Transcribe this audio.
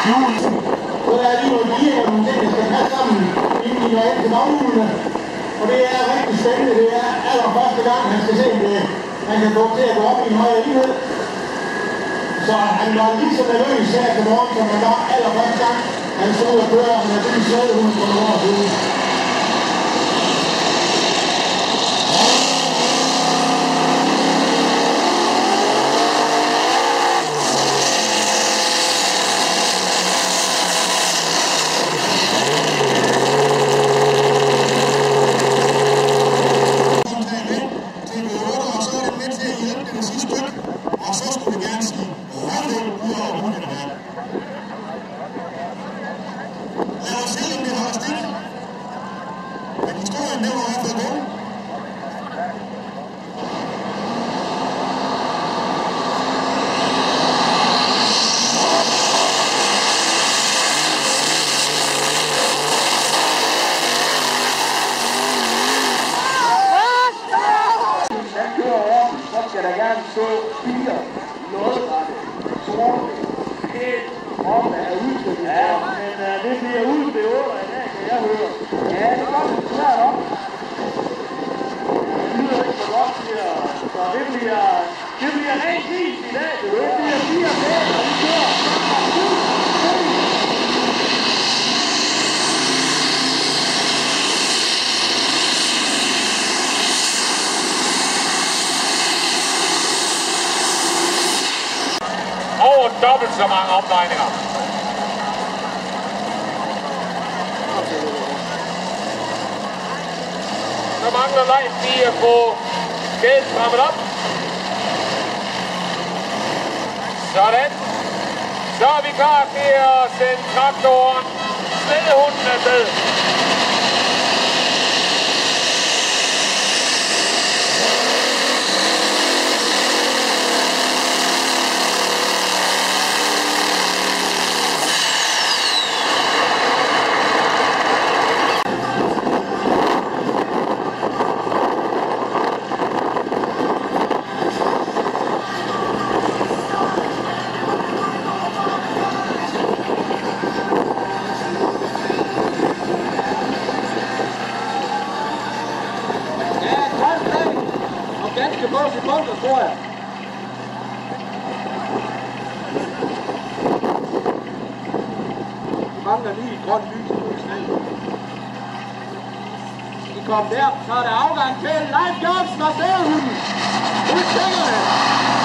jul. Så der er lige nogle bier og nogle ting, der skal passe sammen, inden vi når ind til baghjulene. Og det er rigtig spændende. Det er allerførste gang, han skal se, at han kan gå til at gå op i en højere enhed. Så han var lige så nervøs her til morgen, som han var allerførste gang. Han stod ud og kører med den slædehund for nogle år siden. Skal der gerne stå fire lodrette, sorte, pænt op af udtrykket. Ja, men det bliver ude ved 8 i dag, kan jeg høre. Ja, det går lidt svært op. Det lyder ikke så godt, siger. Så det bliver rent is i dag. Det bliver 4 pænt, og vi kører. Over dobbelt så mange omdrejninger. Så mangler Leif lige at få skæden strammet op. Sådan. Så er vi klar til at sende traktoren slædehunden afsted. Ganske få sekunder, tror jeg. Vi mangler lige et grønt lys på sned. De kom der, så er der afgang til Leif Jørgensen og Slædehunden. Ud stikker det!